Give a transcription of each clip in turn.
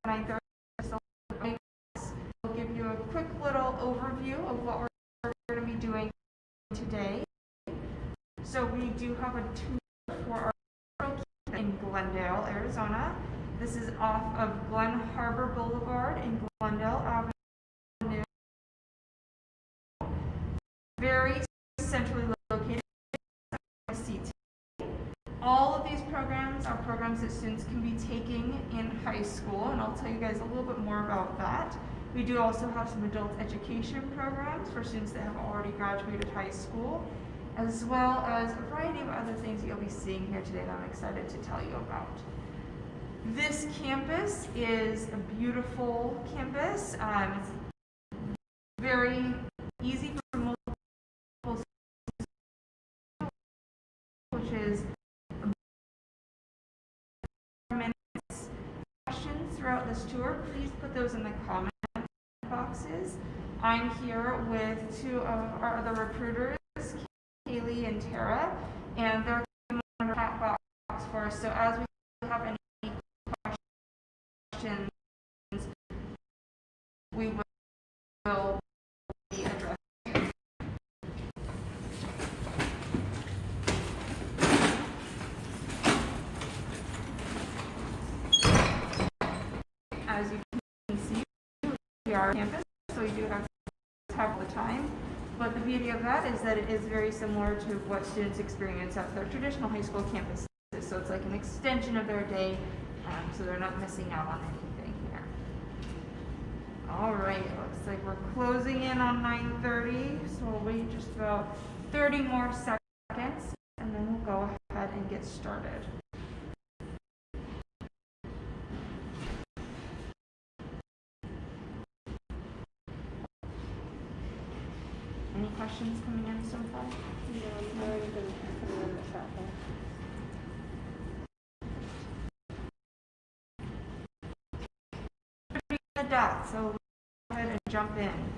9:30. I'll give you a quick little overview of what we're going to be doing today. So we do have a tour for our in Glendale, Arizona. This is off of Glen Harbor Boulevard in Glendale Avenue. Very centrally located. All of these programs are programs that students can be taking in high school, and I'll tell you guys a little bit more about that. We do also have some adult education programs for students that have already graduated high school, as well as a variety of other things that you'll be seeing here today that I'm excited to tell you about. This campus is a beautiful campus. It's very easy for multiple students, which is questions throughout this tour. Please put those in the comment boxes. I'm here with two of our other recruiters, Kaylee and Tara, and they're in the chat box for us. So as we have any questions, we will be addressing. As you can see, we are on campus, so we do have all the time. But the beauty of that is that it is very similar to what students experience at their traditional high school campuses. So it's like an extension of their day, so they're not missing out on anything here. All right, looks like we're closing in on 9:30, so we'll wait just about 30 more seconds, and then we'll go ahead and get started. Any questions coming in so far? No, I'm going to put it in the chat box. The dot, so we'll go ahead and jump in.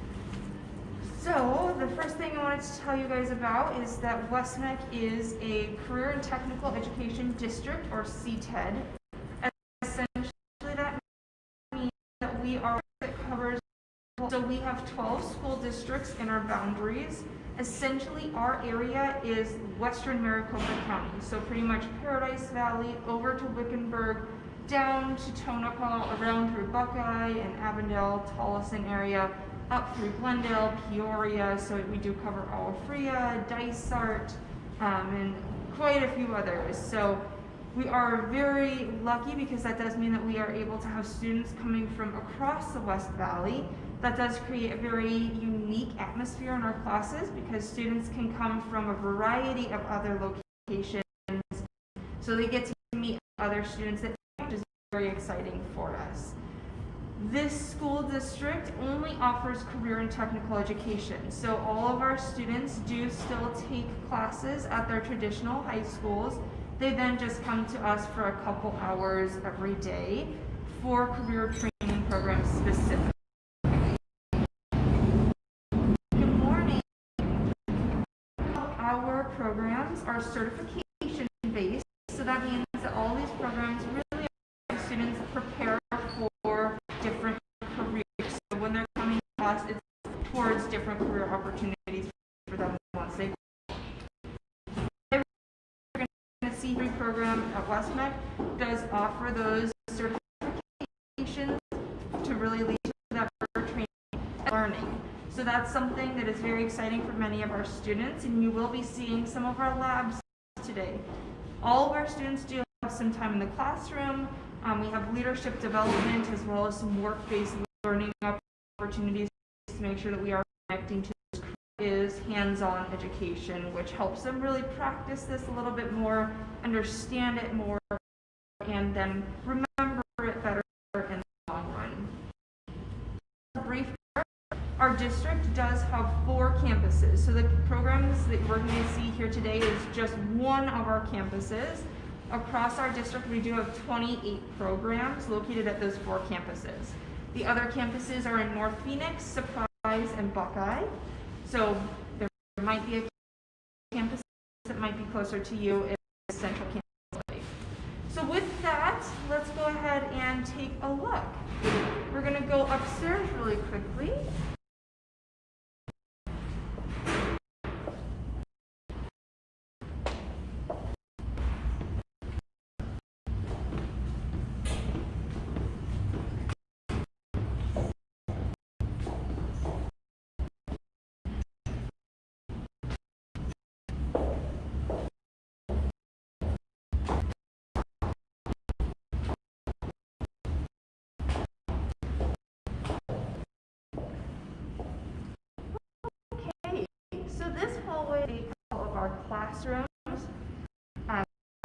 So the first thing I wanted to tell you guys about is that West-MEC is a career and technical education district, or CTED. Essentially that means that we are, it covers, so we have 12 school districts in our boundaries. Essentially our area is western Maricopa County, so pretty much Paradise Valley over to Wickenburg, down to Tonopah, around through Buckeye and Avondale, Tolleson area, up through Glendale, Peoria, so we do cover Alafria, Dysart, and quite a few others. So we are very lucky because that does mean that we are able to have students coming from across the West Valley. That does create a very unique atmosphere in our classes because students can come from a variety of other locations, so they get to meet other students, that which is very exciting for us. This school district only offers career and technical education, so all of our students do still take classes at their traditional high schools. They then just come to us for a couple hours every day for career training programs specifically. Our programs are certification based, so that means that all these programs really help students prepare for different careers. So when they're coming to us, it's towards different career opportunities for them once they go. We're going to see every program at West-MEC does offer those certifications to really lead to that training and learning. So that's something that is very exciting for many of our students, and you will be seeing some of our labs today. All of our students do have some time in the classroom. We have leadership development as well as some work-based learning opportunities to make sure that we are connecting to this is hands-on education, which helps them really practice this a little bit more, understand it more, and then remember it better in the long run. Brief. Our district does have 4 campuses, so the programs that we're going to see here today is just one of our campuses. Across our district, we do have 28 programs located at those 4 campuses. The other campuses are in North Phoenix, Surprise, and Buckeye. So there might be a campus that might be closer to you in Central Kansas. So with that, let's go ahead and and take a look. We're going to go upstairs really quickly. So this hallway is all of our classrooms.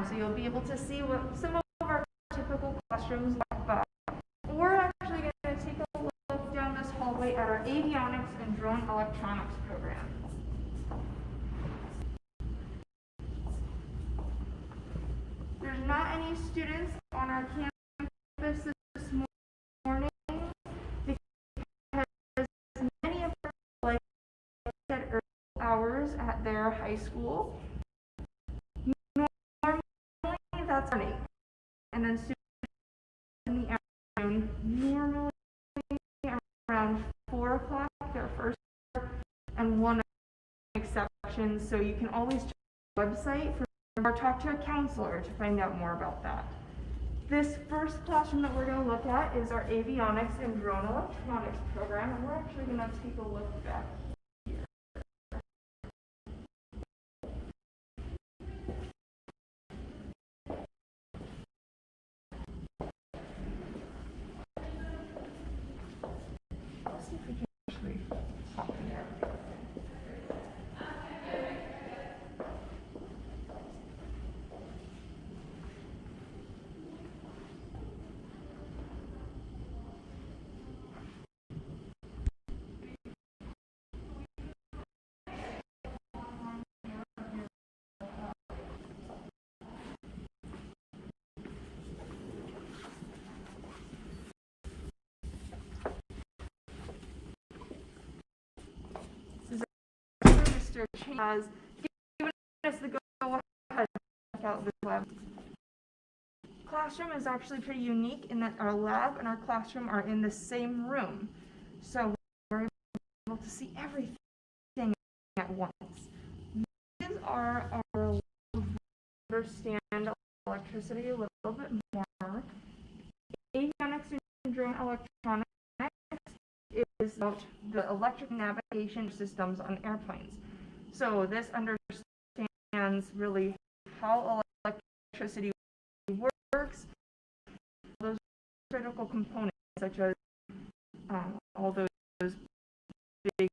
So you'll be able to see what some of our typical classrooms look like. We're actually going to take a look down this hallway at our Avionics and Drone Electronics program. There's not any students on our campus this morning because many of them, like I said earlier, hours at their high school. Normally that's morning, and then students in the afternoon, normally around 4 o'clock, their first and one exception. So you can always check the website or talk to a counselor to find out more about that. This first classroom that we're going to look at is our Avionics and Drone Electronics program, and we're actually going to take a look back. Let's see if we can actually hop in there. Mr. Chang has given us the go-ahead to check out this lab. Classroom is actually pretty unique in that our lab and our classroom are in the same room. So we're able to see everything at once. These are our understand electricity a little bit more. Avionics and Drone Electronics is about the electric navigation systems on airplanes. So this understands really how electricity works, those critical components such as all those big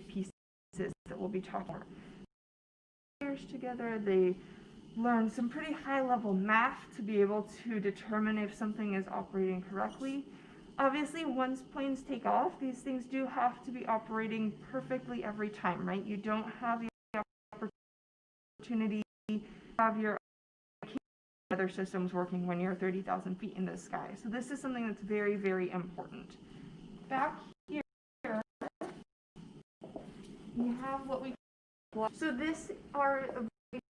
pieces that we'll be talking about. Together, they learn some pretty high-level math to be able to determine if something is operating correctly. Obviously, once planes take off, these things do have to be operating perfectly every time, right? You don't have the opportunity to have your other systems working when you're 30,000 feet in the sky. So this is something that's very, very important. Back here, we have what we call, so this are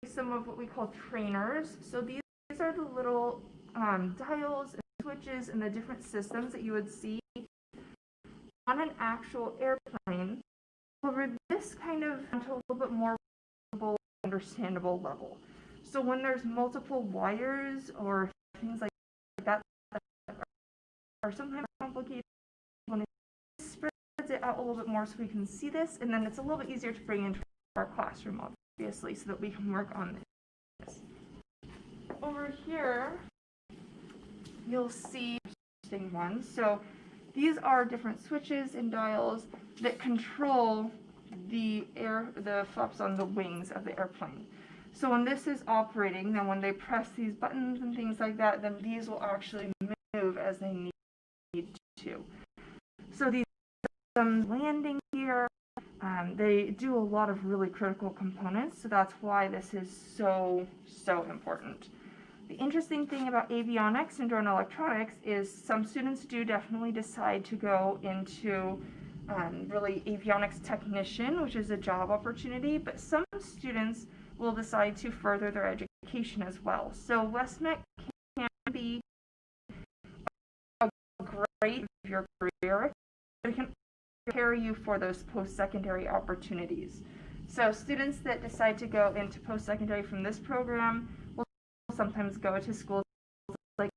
some of what we call trainers. So these are the little dials and switches and the different systems that you would see on an actual airplane. However, this kind of to a little bit more understandable level. So when there's multiple wires or things like that are sometimes complicated, when it spreads it out a little bit more so we can see this, and then it's a little bit easier to bring into our classroom, obviously, so that we can work on this. Over here, you'll see interesting ones. So these are different switches and dials that control the flaps on the wings of the airplane. So when this is operating, then when they press these buttons and things like that, then these will actually move as they need to. So these landing here, they do a lot of really critical components, so that's why this is so important. The interesting thing about avionics and drone electronics is some students do definitely decide to go into really avionics technician, which is a job opportunity, but some students will decide to further their education as well. So West-MEC can be a great of your career, but it can prepare you for those post-secondary opportunities. So students that decide to go into post-secondary from this program will sometimes go to schools like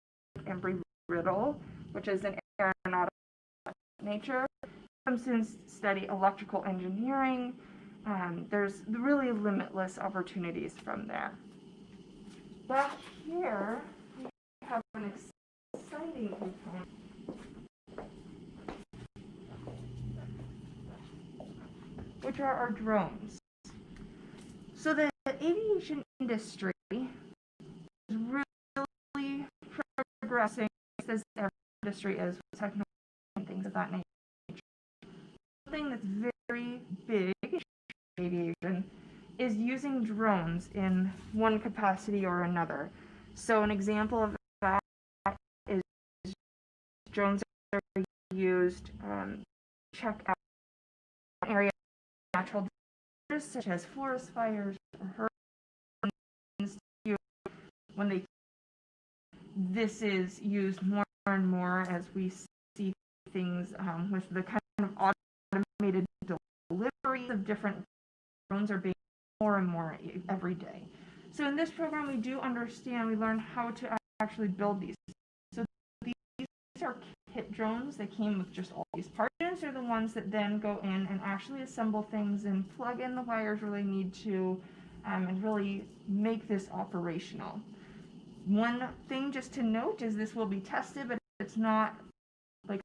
Embry-Riddle, which is an aeronautical nature. Some students study electrical engineering. There's really limitless opportunities from there. Back here, we have an exciting component, which are our drones. So the aviation industry is really progressing, as every industry is, with technology and things of that nature. Something that's very big in aviation is using drones in one capacity or another. So an example of that is drones are used to check out area natural disasters such as forest fires or hurricanes. When this is used more and more as we see things with the kind of automated delivery of different drones are being more and more every day. So in this program, we do understand, we learn how to actually build these. So these are kit drones that came with just all these parts. Students are the ones that then go in and actually assemble things and plug in the wires where they need to, and really make this operational. One thing just to note is this will be tested, but it's not like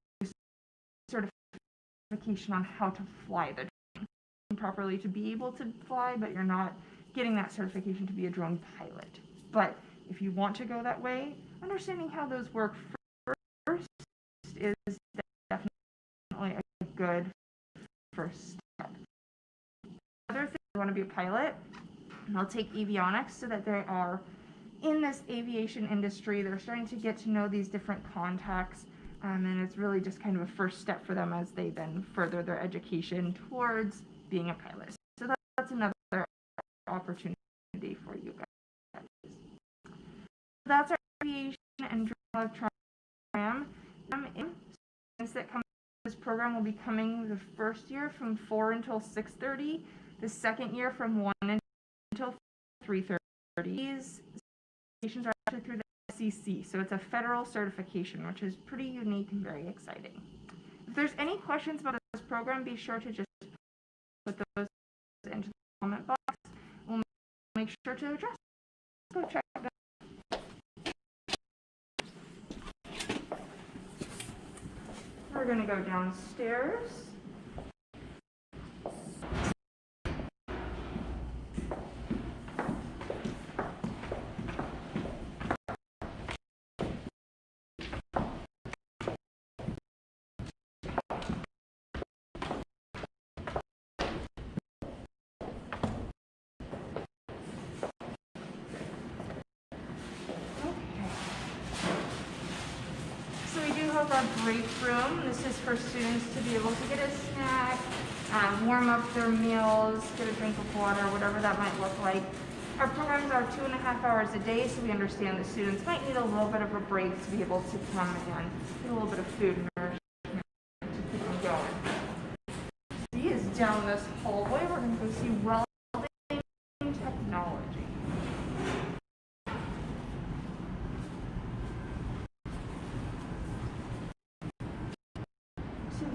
certification on how to fly the drone properly to be able to fly, but you're not getting that certification to be a drone pilot. But if you want to go that way, understanding how those work first is definitely a good first step. Other thing, you want to be a pilot, they'll take avionics so that they are in this aviation industry. They're starting to get to know these different contacts, and it's really just kind of a first step for them as they then further their education towards being a pilot. So that's another opportunity for you guys. So that's our aviation and drone program. Students that come to this program will be coming the first year from 4 until 6:30, the second year from 1 until 3:30. These certifications are actually through the SEC, so it's a federal certification, which is pretty unique and very exciting. If there's any questions about this program, be sure to just put those into the comment box. We'll make sure to address. Go check that. We're going to go downstairs. Our break room. This is for students to be able to get a snack, warm up their meals, get a drink of water, whatever that might look like. Our programs are 2.5 hours a day, so we understand the students might need a little bit of a break to be able to come and get a little bit of food and nourishment to keep them going. See is down this hallway. We're going to go see Welding Technology.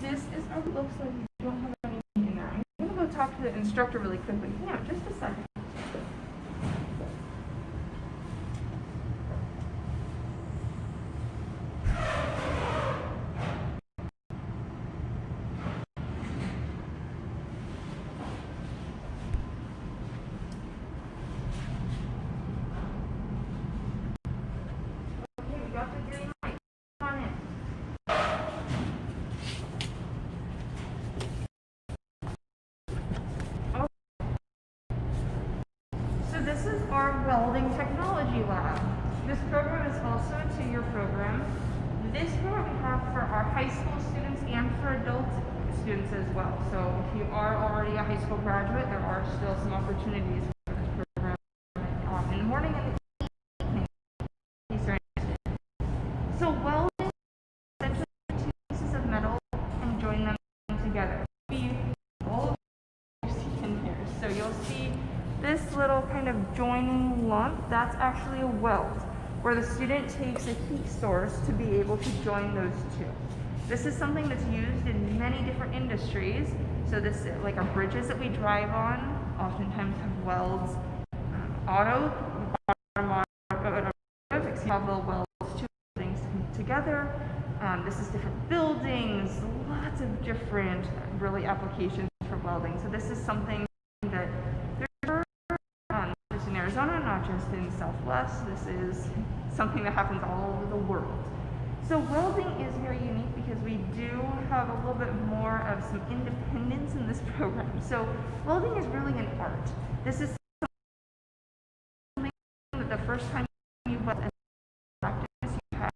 This is our looks like we don't have anything in there. I'm going to go talk to the instructor really quickly. Hang on, just a second. Okay, we got the green light. Come on in. This is our Welding Technology Lab. This program is also a 2-year program. This program we have for our high school students and for adult students as well. So if you are already a high school graduate, there are still some opportunities for this program in the morning and the evening. So welding is essentially This little kind of joining lump, that's actually a weld, where the student takes a heat source to be able to join those two. This is something that's used in many different industries. So this, like our bridges that we drive on, oftentimes have welds. Automotive, have little welds to things together. This is different buildings, lots of different really applications for welding. So this is something that there's just in Arizona, not just in Southwest. This is something that happens all over the world. So welding is very unique because we do have a little bit more of some independence in this program. So welding is really an art. This is something that the first time you weld and practice you have,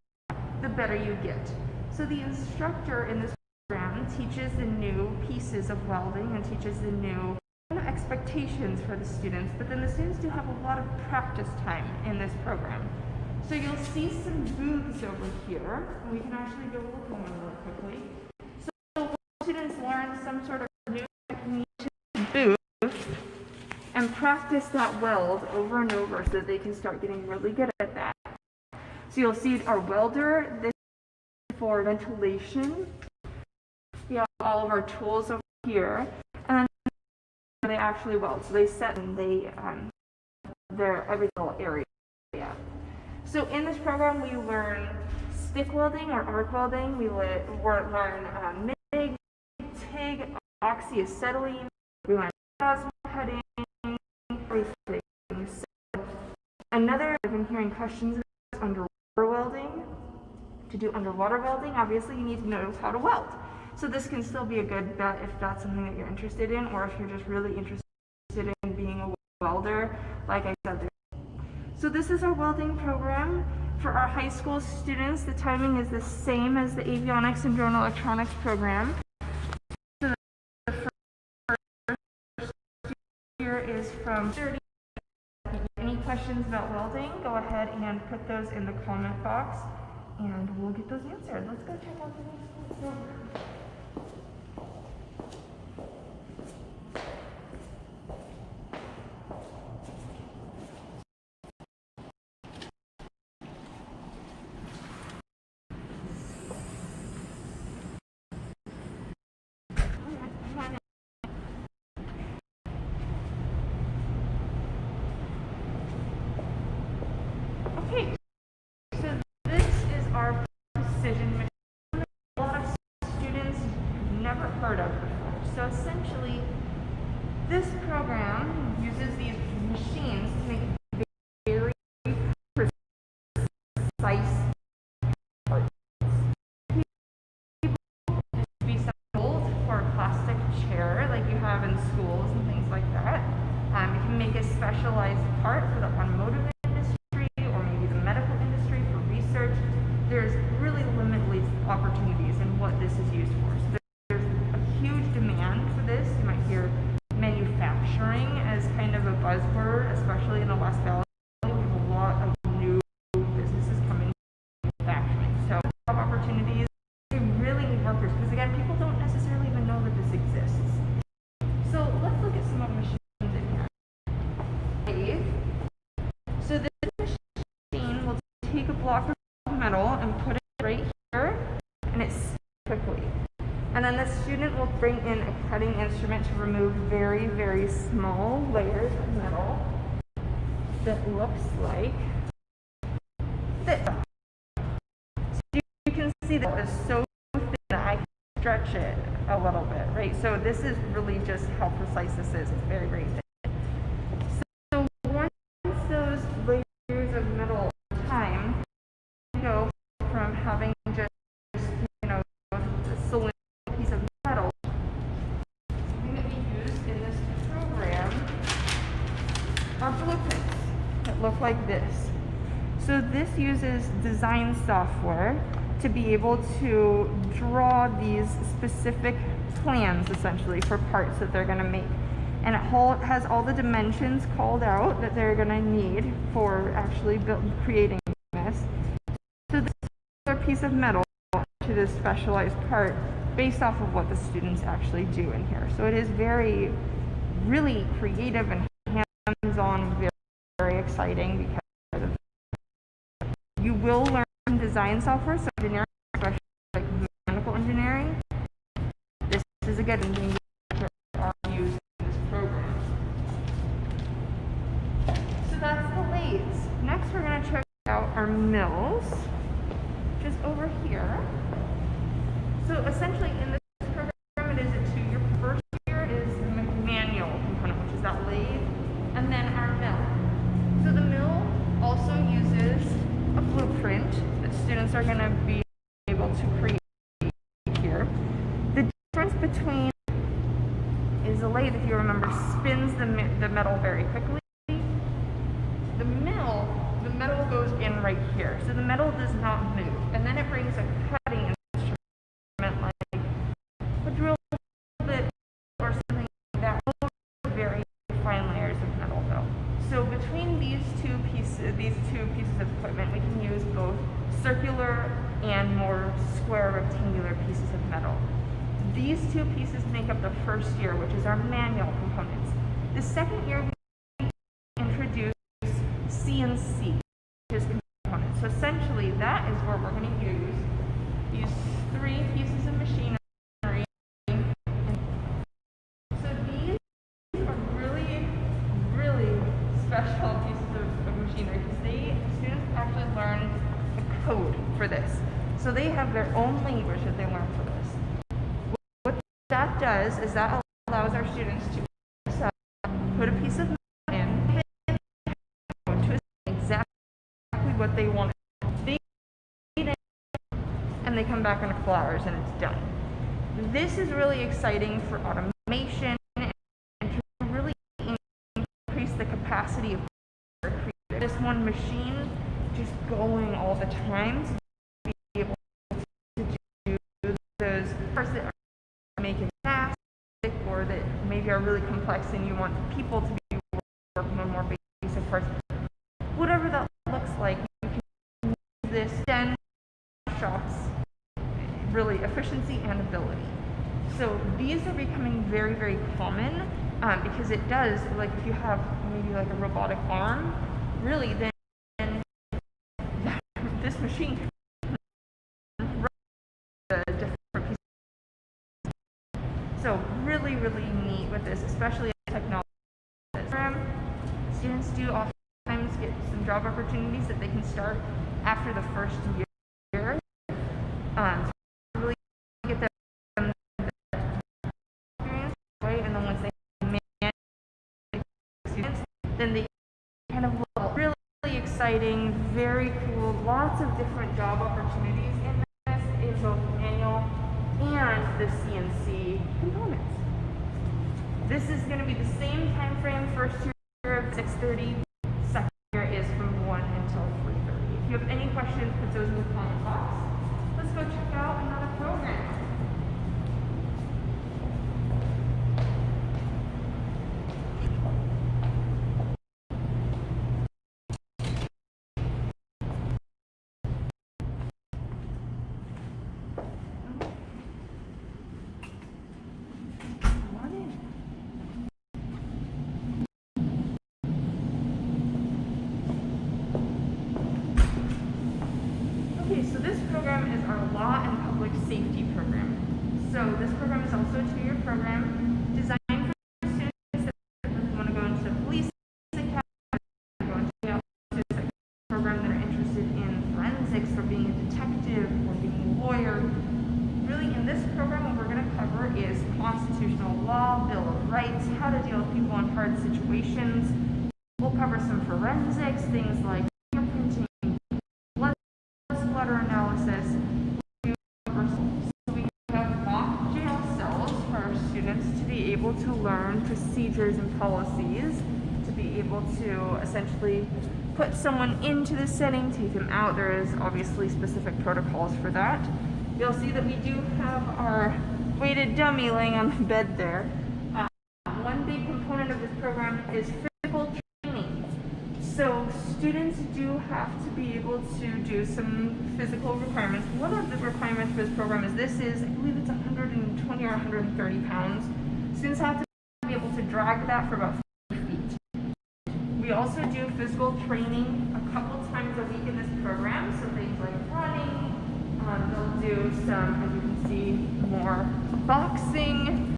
the better you get. So the instructor in this program teaches the new pieces of welding and teaches the new expectations for the students, but then the students do have a lot of practice time in this program. So you'll see some booths over here, and we can actually go look at one really quickly. So students learn some sort of new technique to booth and practice that weld over and over so that they can start getting really good at that. So you'll see our welder, this is for ventilation. We have all of our tools over here, and then they actually weld. So they set and they their every little area. So in this program, we learn stick welding or arc welding. We learn MIG, TIG, oxyacetylene. We learn plasma cutting, everything. So another, I've been hearing questions about underwater welding. To do underwater welding, obviously you need to know how to weld. So this can still be a good bet if that's something that you're interested in, or if you're just really interested in being a welder, like I said. So this is our welding program. For our high school students, the timing is the same as the Avionics and Drone Electronics program. So the first year is from 30. Any questions about welding, go ahead and put those in the comment box, and we'll get those answered. Let's go check out the next program. Okay, so this is our precision machine. A lot of students have never heard of before. So essentially, this program uses these machines to make very precise parts. People used to be sold for a plastic chair like you have in schools and things like that. You can make a specialized part for the automotive industry or maybe the medical industry for research. There's really limitless opportunities in what this is used for. So there's a huge demand for this. You might hear manufacturing as kind of a buzzword, especially in the West Valley. We have a lot of new businesses coming to manufacturing. So job opportunities, we really need workers because again, people don't necessarily even know that this exists. So let's look at some of the machines in here. So this machine will take a block of metal and put it right here, and it's quickly. And then the student will bring in a cutting instrument to remove very, very small layers of metal that looks like this. So you can see that it's so thin that I can stretch it a little bit, right? So this is really just how precise this is. It's very, very thin. So once those layers of metal over time go from having just, you know, a cylindrical piece of metal, something that we use in this program are blueprints that look like this. So this uses design software to be able to draw these specific plans essentially for parts that they're going to make. And it has all the dimensions called out that they're going to need for actually creating this. So this is a piece of metal to this specialized part based off of what the students actually do in here. So it is very, really creative and hands-on. hands-on, very, very exciting because of, you will learn design software, so engineering, especially like mechanical engineering. This is a good thing that are used in this program. So that's the lathes. Next, we're going to check out our mills, which is over here. So essentially, in this program, it is a 2-year. First year is the manual component, which is that lathe, and then our mill. So the mill also uses a blueprint that students are going to be able to create here. The difference between is the lathe, if you remember, spins the metal very quickly. The mill, the metal goes in right here, so the metal does not move, and then it brings a cutting instrument like a drill bit or something like that. Very fine layers of metal, though. So between these two pieces of equipment, we can use both circular and more square rectangular pieces of metal. These two pieces make up the first year, which is our manual components. The second year, we introduce CNC, which is components. So essentially, that is where we're going to use these 3 pieces of machinery. So these are really, really special pieces of machinery because students actually learn a code for this. So they have their own language that they learn for this. What that does is that allows our students to put a piece of metal in, to exactly what they want. And they come back in a couple hours and it's done. This is really exciting for automation and to really increase the capacity of this one machine just going all the time to be able to do those parts that are making fast or that maybe are really complex and you want people to be working on more basic parts. Whatever that looks like, you can use this then shops really efficiency and ability. So these are becoming very, very common because it does, like if you have maybe like a robotic arm, really then this machine can run the different pieces. So really, really neat with this, especially in technology program. Students do oftentimes get some job opportunities that they can start after the first year. To really get them experience right, and then once they manage students, then they kind of look really, really exciting, very cool, lots of different job opportunities in this, in both manual and the CNC components. This is going to be the same time frame, first year of 6:30, second year is from 1 until 3:30. If you have any questions, put those in the comment box. Let's go check out another program. Okay, so this program is our Law and Public Safety program. So this program is also a 2-year program designed for students that want to go into the police academy, go into the officers program that are interested in forensics or being a detective or being a lawyer. Really, in this program, what we're going to cover is constitutional law, Bill of Rights, how to deal with people in hard situations. We'll cover some forensics, things like fingerprinting, splatter analysis. So we have mock jail cells for our students to be able to learn procedures and policies, to be able to essentially put someone into the setting, take them out. There is obviously specific protocols for that. You'll see that we do have our weighted dummy laying on the bed there. One big component of this program is physical training. So students do have to be able to do some physical requirements. One of the requirements for this program is I believe it's 120 or 130 pounds. Students have to be able to drag that for about 50 feet. We also do physical training a couple times a week in this program, so things like running, they'll do some, as you can see, more boxing,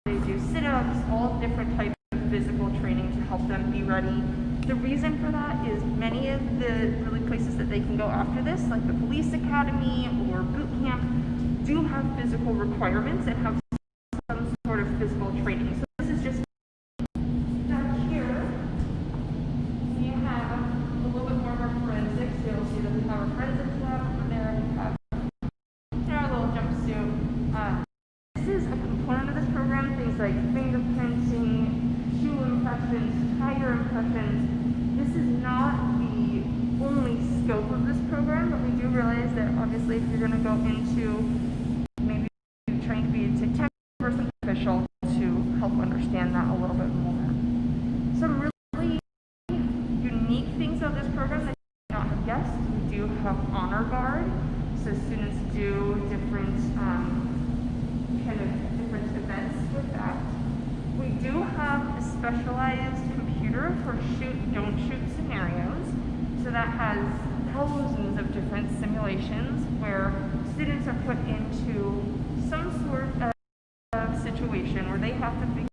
they do sit-ups, all different types of physical training to help them be ready. The reason for that is many of the really places that they can go after this, like the police academy or boot camp, do have physical requirements and have some sort of physical training. So this is just back here. We have a little bit more of our forensics. So you'll see that we have our forensics lab over there. We have our little jumpsuit. This is a component of this program. Things like fingerprinting, shoe impressions, tire impressions. This is not the only scope of this program, but we do realize that obviously if you're going to go into maybe trying to be a detective or something official, to help understand that a little bit more. Some really unique things about this program that you might not have guessed. We do have honor guard, so students do different different events with that. We do have a specialized computer for shoot, don't shoot scenarios. So that has thousands of different simulations where students are put into some sort of situation where they have to figure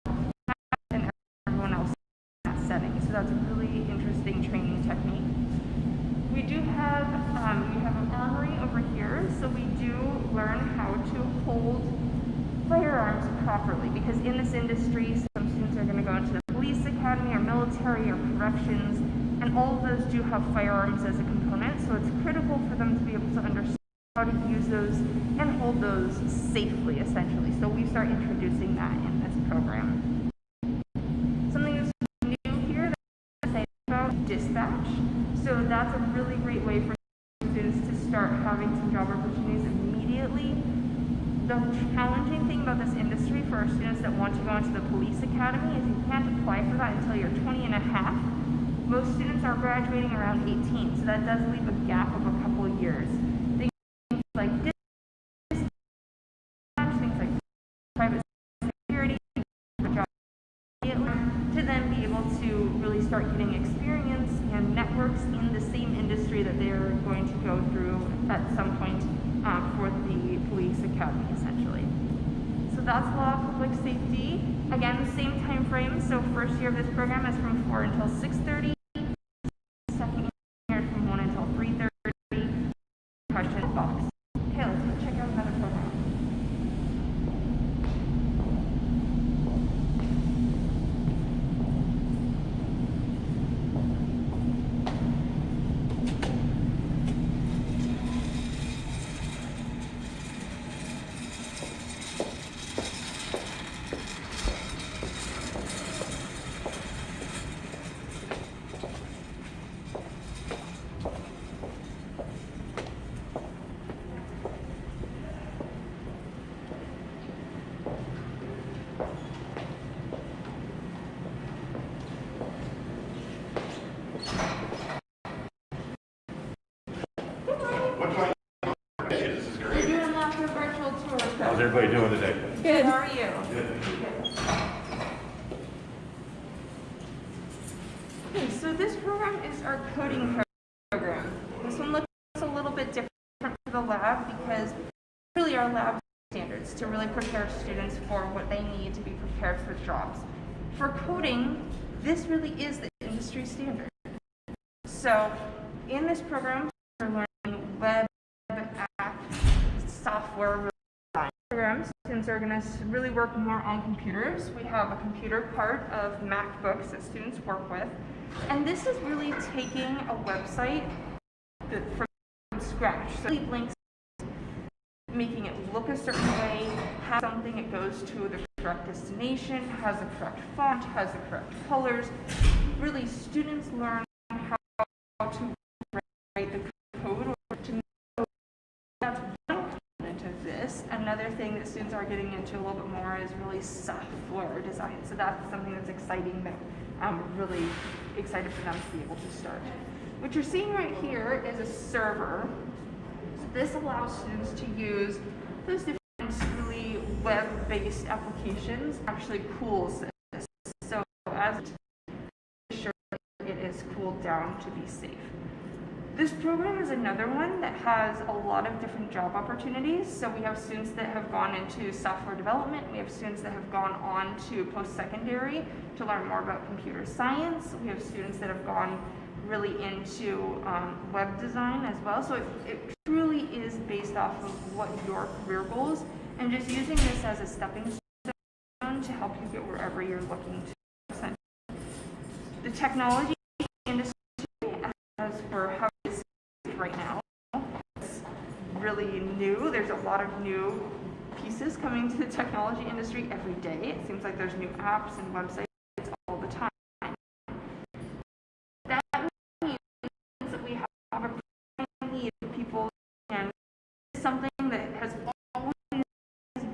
out how and everyone else in that setting. So that's a really interesting training technique. We do have we have an armory over here, so we do learn how to hold firearms properly, because in this industry some students are going to go into the police academy or military or corrections, and all of those do have firearms as a component, so it's critical for them to be able to understand how to use those and hold those safely, essentially. So we start introducing that in this program. Something that's new here that I say about dispatch. So that's a really great way for students to start having some job opportunities immediately. The challenging thing about this industry for our students that want to go into the police academy is you can't apply for that until you're 20 and a half. Most students are graduating around 18, so that does leave a gap of a couple of years. Things like dispatch, things like private security, to then be able to really start getting experience and networks in the same industry that they're going to go through at some point for the police academy, essentially. So that's law of public safety. Again, the same time frame. So first year of this program is from 4 until 6:30. Second year from 1 until 3:30. Question box. Okay, let's go check out another program. How's everybody doing today? Good. How are you? Good. Okay, so this program is our coding program. This one looks a little bit different for the lab because really our lab standards to really prepare students for what they need to be prepared for jobs. For coding, this really is the industry standard. So in this program, we're learning web app software programs. Students are going to really work more on computers. We have a computer part of MacBooks that students work with. And this is really taking a website from scratch. So links, making it look a certain way, has something that goes to the correct destination, has the correct font, has the correct colors. Really, students learn how to write the code or to know. That's one component of this. Another thing that students are getting into a little bit more is really software design. So that's something that's exciting that I'm really excited for them to be able to start. What you're seeing right here is a server. So this allows students to use those different really web-based applications, actually pools this. So as down to be safe. This program is another one that has a lot of different job opportunities. So we have students that have gone into software development. We have students that have gone on to post-secondary to learn more about computer science. We have students that have gone really into web design as well. So it truly is based off of what your career goals, and just using this as a stepping stone to help you get wherever you're looking to. The technology industry, as for how it is right now, is really new. There's a lot of new pieces coming to the technology industry every day. It seems like there's new apps and websites all the time. That means that we have a need of people, and it's something that has always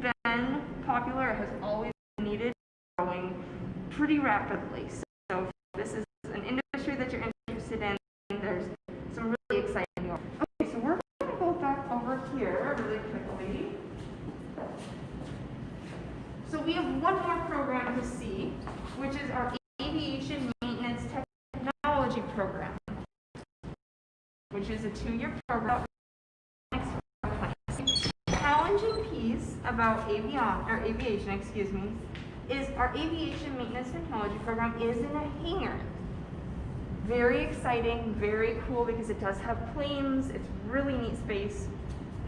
been popular, has always been needed, growing pretty rapidly. So if this is an industry that you're interested in, there's some really exciting. Okay, so we're going to go back over here really quickly. So we have one more program to see, which is our Aviation Maintenance Technology program, which is a 2-year program. The challenging piece about aviation, is our Aviation Maintenance Technology program is in a hangar. Very exciting, very cool, because it does have planes. It's really neat space.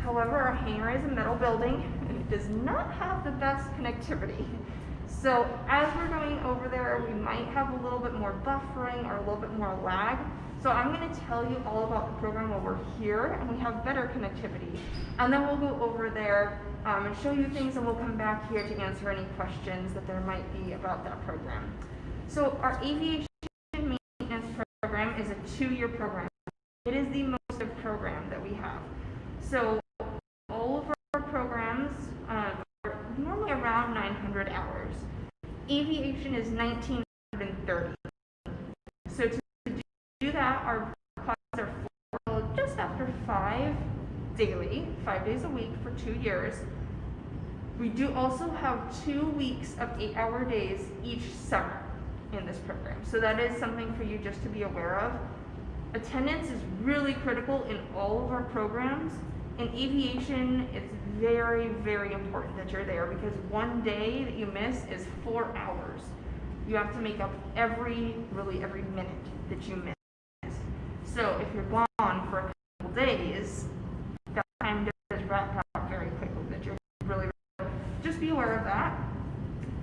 However, our hangar is a metal building, and it does not have the best connectivity. So as we're going over there, we might have a little bit more buffering or a little bit more lag. So I'm going to tell you all about the program while we're here, and we have better connectivity. And then we'll go over there and show you things, and we'll come back here to answer any questions that there might be about that program. So our Aviation Maintenance program is a 2-year program. It is the most program that we have. So all of our programs are normally around 900 hours. Aviation is 1930. So to do that, our classes are just after 5 daily, 5 days a week for 2 years. We do also have 2 weeks of 8-hour days each summer in this program. So that is something for you just to be aware of. Attendance is really critical in all of our programs. In aviation, it's very, very important that you're there, because one day that you miss is 4 hours. You have to make up every minute that you miss. So if you're gone for a couple days, that time does wrap up very quickly. That you're really, just be aware of that.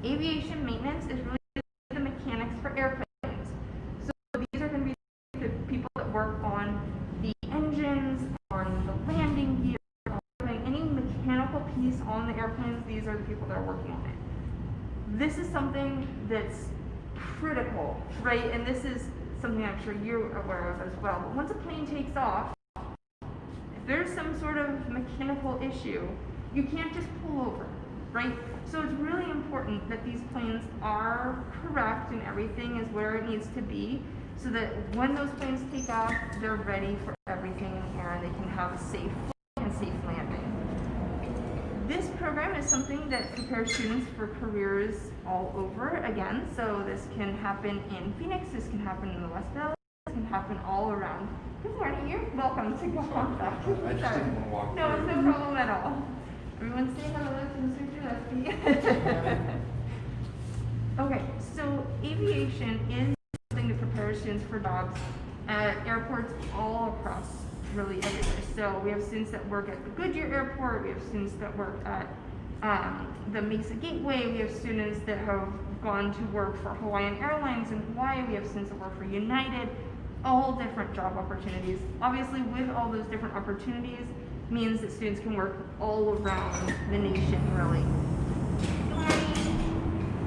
Aviation maintenance is really the mechanics for airplanes. So these are going to be the people that work on the engines, on the landing gear, on any mechanical piece on the airplanes. These are the people that are working on it. This is something that's critical, right? And this is something I'm sure you're aware of as well. But once a plane takes off, if there's some sort of mechanical issue, you can't just pull over, right? So it's really important that these planes are correct and everything is where it needs to be, so that when those planes take off, they're ready for everything in the air and they can have a safe flight and safe landing. This program is something that prepares students for careers all over again. So this can happen in Phoenix, this can happen in the West Valley, this can happen all around. Good morning, you're welcome to go on back. I just didn't want to walk No, it's no problem at all. Everyone say hello to Mr. Gillespie. Okay, so aviation is something that prepares students for jobs at airports all across really everywhere. So we have students that work at the Goodyear Airport, we have students that work at the Mesa Gateway, we have students that have gone to work for Hawaiian Airlines in Hawaii, we have students that work for United, all different job opportunities. Obviously, with all those different opportunities means that students can work all around the nation, really.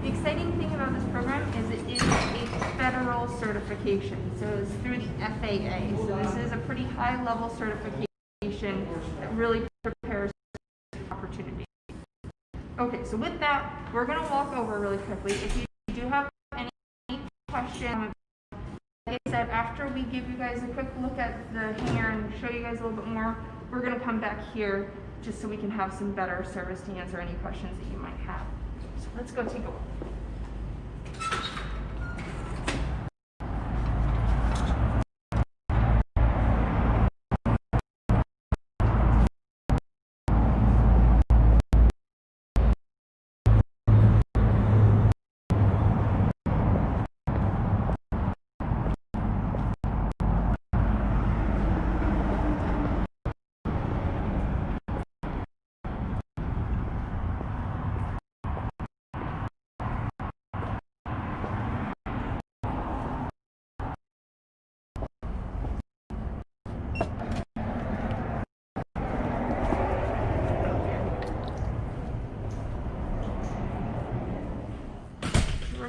The exciting thing about this program is it is a federal certification, so it's through the FAA. So this is a pretty high-level certification that really prepares for opportunity. Okay, so with that, we're going to walk over really quickly. If you do have any questions, like I said, after we give you guys a quick look at the hangar and show you guys a little bit more, we're going to come back here just so we can have some better service to answer any questions that you might have. So let's go take a look.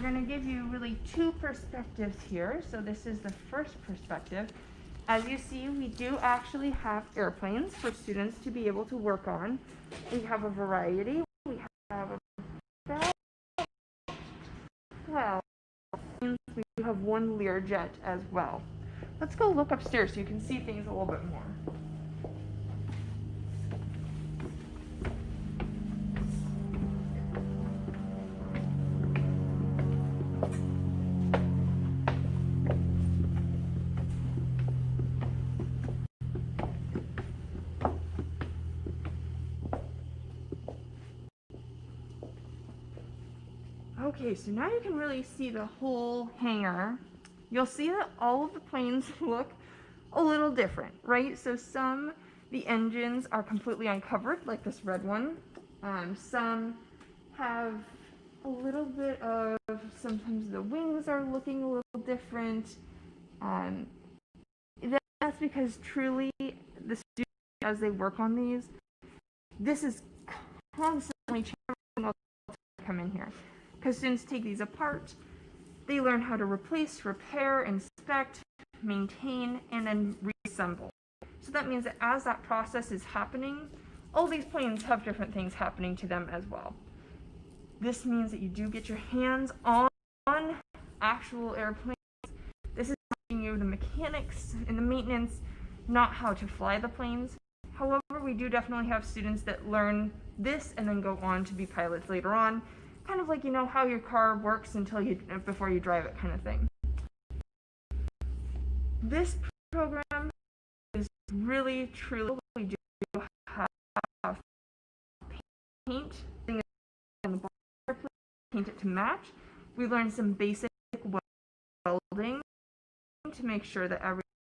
we're going to give you really two perspectives here. So this is the first perspective. As you see, we do actually have airplanes for students to be able to work on. We have a variety. We have about 12. We do have one Learjet as well. Let's go look upstairs so you can see things a little bit more. Okay, so now you can really see the whole hangar. You'll see that all of the planes look a little different, right? So the engines are completely uncovered, like this red one. Some have a little bit of, sometimes the wings are looking a little different. That's because truly the students, as they work on these, this is constantly changing to come in here. Because students take these apart, they learn how to replace, repair, inspect, maintain, and then reassemble. So that means that as that process is happening, all these planes have different things happening to them as well. This means that you do get your hands on actual airplanes. This is teaching you the mechanics and the maintenance, not how to fly the planes. However, we do definitely have students that learn this and then go on to be pilots later on. Kind of like, you know, how your car works before you drive it kind of thing. This program is really, truly, we do have paint, paint it to match. We learn some basic welding to make sure that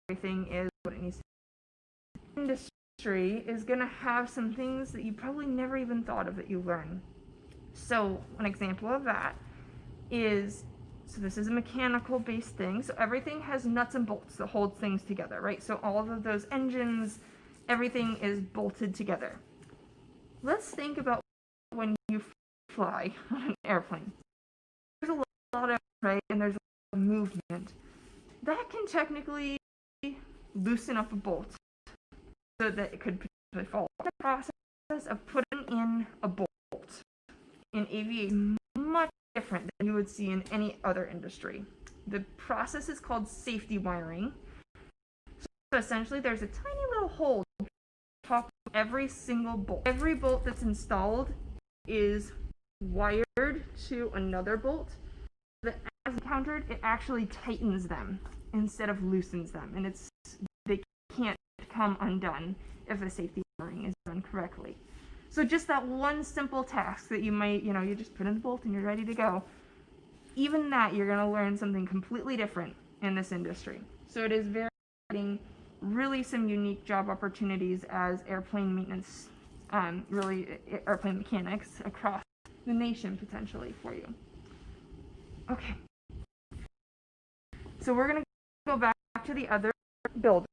everything is what it needs to be. Industry is going to have some things that you probably never even thought of that you learn. So an example of that is, so this is a mechanical based thing. So everything has nuts and bolts that hold things together, right? So all of those engines, everything is bolted together. Let's think about when you fly on an airplane. There's a lot of, right? And there's a lot of movement. That can technically loosen up a bolt so that it could potentially fall. The process of putting in a bolt in aviation is much different than you would see in any other industry. The process is called safety wiring. So essentially there's a tiny little hole on top of every single bolt. Every bolt that's installed is wired to another bolt. So that as encountered, it actually tightens them instead of loosens them. And they can't come undone if the safety wiring is done correctly. So just that one simple task that you might, you just put in the bolt and you're ready to go. Even that, you're going to learn something completely different in this industry. So it is very exciting, really some unique job opportunities as airplane maintenance, airplane mechanics across the nation potentially for you. Okay. So we're going to go back to the other building.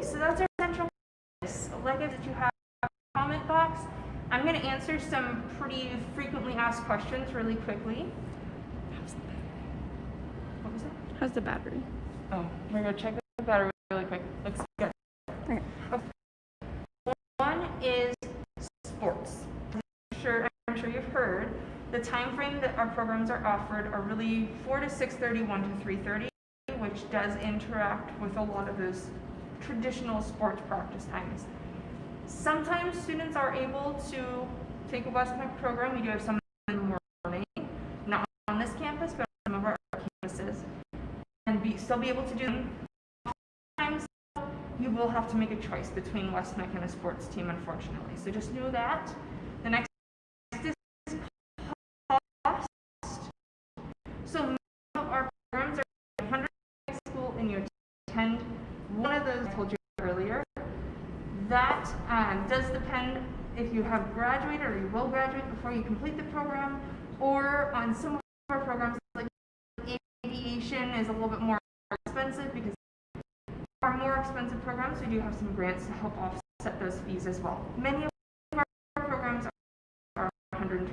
So that's our central elective that you have in the comment box. I'm going to answer some pretty frequently asked questions really quickly. What was that? How's the battery? Oh, we're going to check the battery really quick. Looks good. Okay. One is sports. I'm sure you've heard that The time frame that our programs are offered are really 4 to 6:30, 1 to 3:30, which does interact with a lot of those traditional sports practice times. Sometimes students are able to take a West-MEC program. We do have some in the morning, not on this campus, but on some of our campuses, and still be able to do them. Sometimes you will have to make a choice between West-MEC and a sports team, unfortunately. So just know that. The next is cost. So most of our programs are 100 high school and you attend one of those I told you earlier. That does depend if you have graduated or you will graduate before you complete the program, or on some of our programs like aviation is a little bit more expensive because our more expensive programs, we do have some grants to help offset those fees as well. Many of our programs are $125.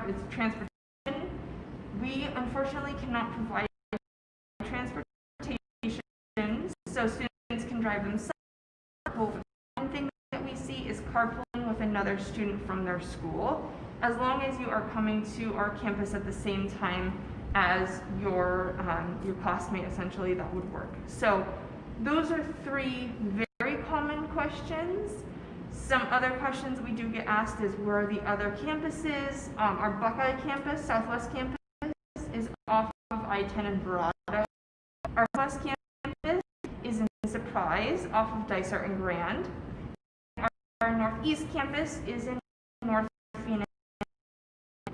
It's transportation. We unfortunately cannot provide transportation, so students can drive themselves. One thing that we see is carpooling with another student from their school, as long as you are coming to our campus at the same time as your classmate, essentially, that would work. So those are 3 very common questions. Some other questions we do get asked is where are the other campuses? Our Buckeye campus, Southwest campus, is off of I-10 and Verado. Our West campus is in Surprise, off of Dysart and Grand. Our Northeast campus is in North Phoenix,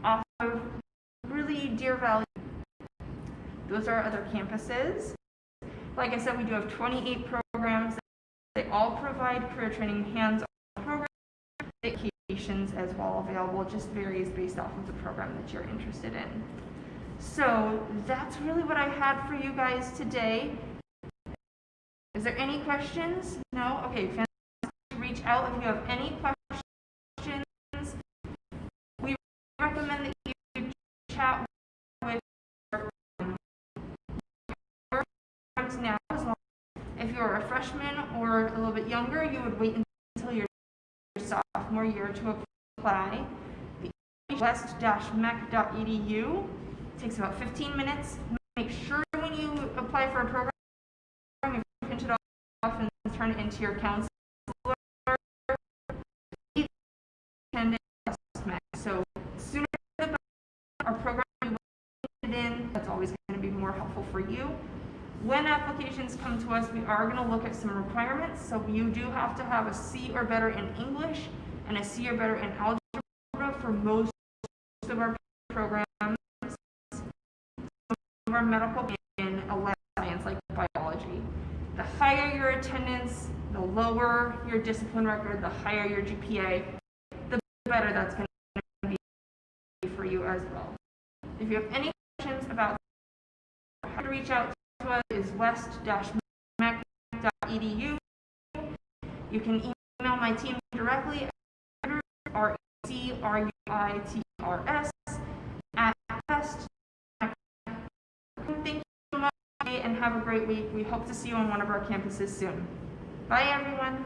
off of really Deer Valley. Those are our other campuses. Like I said, we do have 28 programs. They all provide career training, hands-on programs, vacations as well available. It just varies based off of the program that you're interested in. So that's really what I had for you guys today. Is there any questions? No? Okay, fantastic. Reach out if you have any questions. We recommend that you chat with our programs now as well. If you're a freshman or a little bit younger, you would wait until your sophomore year to apply. The west-mec.edu takes about 15 minutes. Make sure when you apply for a program, you print it off and turn it into your counselor. So sooner the better. Our program we will put it in. That's always going to be more helpful for you. When applications come to us, we are going to look at some requirements. So you do have to have a C or better in English and a C or better in algebra for most of our programs. Some of our medical in a science like biology. The higher your attendance, the lower your discipline record, the higher your GPA, the better that's going to be for you as well. If you have any questions about how to reach out to us, is west-mec.edu. You can email my team directly at RCRUITRS@west-mec. Thank you so much and have a great week. We hope to see you on one of our campuses soon. Bye, everyone.